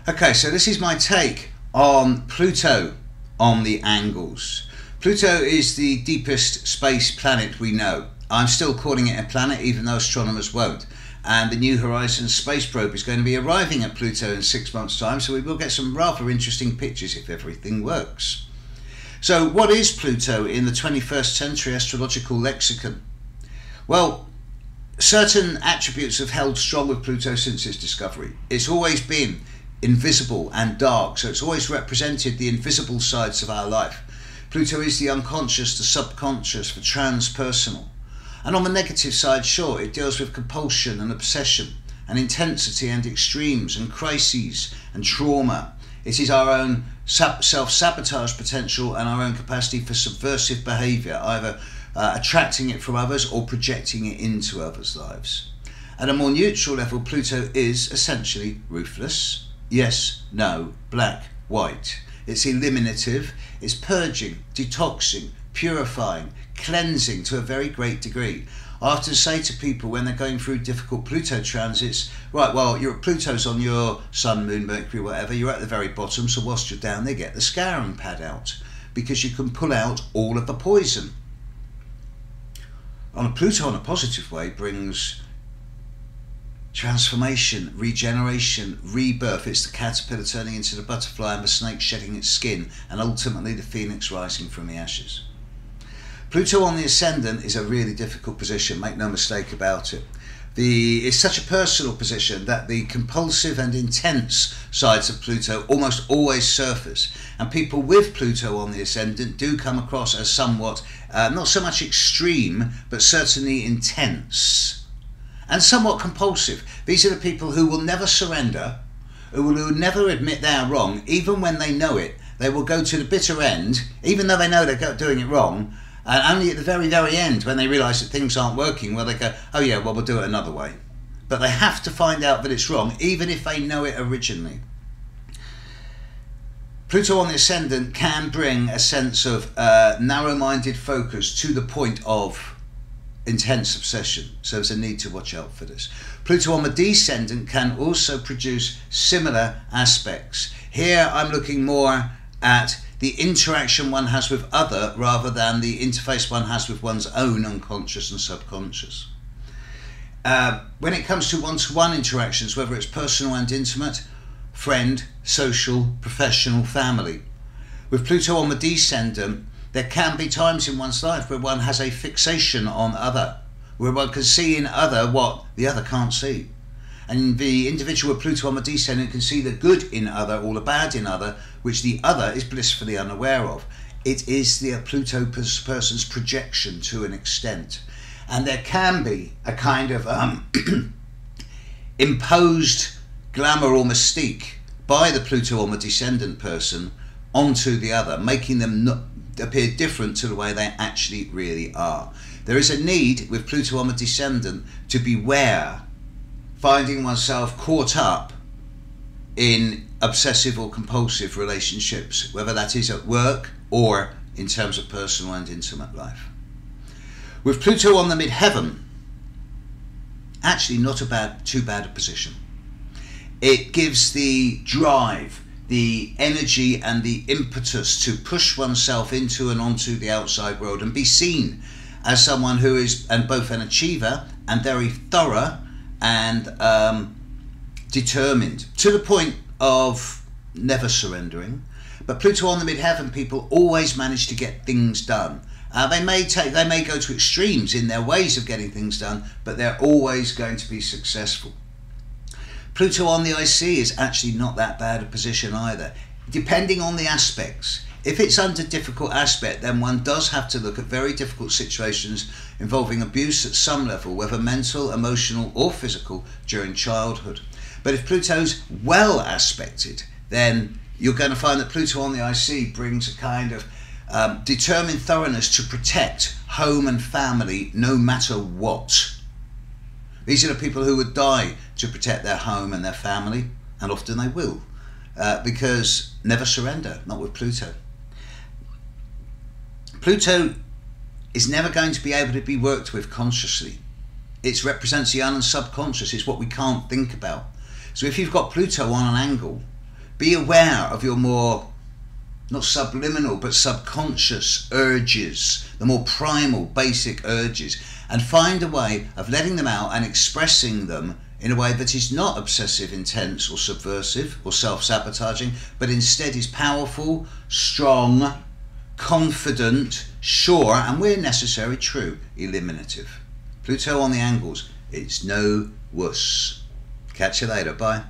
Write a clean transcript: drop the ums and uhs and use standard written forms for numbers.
Okay, so this is my take on Pluto on the angles. Pluto is the deepest space planet we know. I'm still calling it a planet, even though astronomers won't. And the New Horizons space probe is going to be arriving at Pluto in 6 months' time, so we will get some rather interesting pictures if everything works. So what is Pluto in the 21st century astrological lexicon? Well, certain attributes have held strong with Pluto since its discovery. It's always been invisible and dark, so it's always represented the invisible sides of our life. Pluto is the unconscious, the subconscious, the transpersonal. And on the negative side, sure, it deals with compulsion and obsession and intensity and extremes and crises and trauma. It is our own self-sabotage potential and our own capacity for subversive behaviour, either attracting it from others or projecting it into others' lives. At a more neutral level, Pluto is essentially ruthless. Yes, no, black, white. It's eliminative, it's purging, detoxing, purifying, cleansing to a very great degree. I often say to people when they're going through difficult Pluto transits, right, well, Pluto's on your Sun, Moon, Mercury, whatever, you're at the very bottom, so whilst you're down there, get the scouring pad out, because you can pull out all of the poison. On a Pluto, in a positive way, brings transformation, regeneration, rebirth. It's the caterpillar turning into the butterfly and the snake shedding its skin, and ultimately the phoenix rising from the ashes. Pluto on the ascendant is a really difficult position, make no mistake about it. It's such a personal position that the compulsive and intense sides of Pluto almost always surface, and people with Pluto on the ascendant do come across as somewhat, not so much extreme, but certainly intense and somewhat compulsive. These are the people who will never surrender, who will never admit they are wrong, even when they know it. They will go to the bitter end, even though they know they're doing it wrong, and only at the very, very end, when they realise that things aren't working, well, they go, oh yeah, well, we'll do it another way. But they have to find out that it's wrong, even if they know it originally. Pluto on the ascendant can bring a sense of narrow-minded focus to the point of intense obsession, so there's a need to watch out for this. Pluto on the descendant can also produce similar aspects. Here I'm looking more at the interaction one has with other rather than the interface one has with one's own unconscious and subconscious. When it comes to one-to-one interactions, whether it's personal and intimate, friend, social, professional, family, with Pluto on the descendant, there can be times in one's life where one has a fixation on other, where one can see in other what the other can't see. And the individual with Pluto on the descendant can see the good in other or the bad in other, which the other is blissfully unaware of. It is the Pluto person's projection to an extent. And there can be a kind of imposed glamour or mystique by the Pluto on the descendant person onto the other, making them not appear different to the way they actually really are. There is a need with Pluto on the descendant to beware finding oneself caught up in obsessive or compulsive relationships, whether that is at work or in terms of personal and intimate life. With Pluto on the midheaven, actually not too bad a position. It gives the drive, the energy and the impetus to push oneself into and onto the outside world and be seen as someone who is both an achiever and very thorough and determined, to the point of never surrendering. But Pluto on the midheaven people always manage to get things done. They may go to extremes in their ways of getting things done, but they're always going to be successful. Pluto on the IC is actually not that bad a position either, depending on the aspects. If it's under difficult aspect, then one does have to look at very difficult situations involving abuse at some level, whether mental, emotional or physical, during childhood. But if Pluto's well aspected, then you're going to find that Pluto on the IC brings a kind of determined thoroughness to protect home and family no matter what. These are the people who would die to protect their home and their family, and often they will, because never surrender, not with Pluto. Pluto is never going to be able to be worked with consciously. It represents the un and subconscious. It's what we can't think about. So if you've got Pluto on an angle, Be aware of your more, not subliminal, but subconscious urges, the more primal, basic urges, and find a way of letting them out and expressing them in a way that is not obsessive, intense, or subversive, or self-sabotaging, but instead is powerful, strong, confident, sure, and where necessary, true, eliminative. Pluto on the angles, it's no wuss. Catch you later, bye.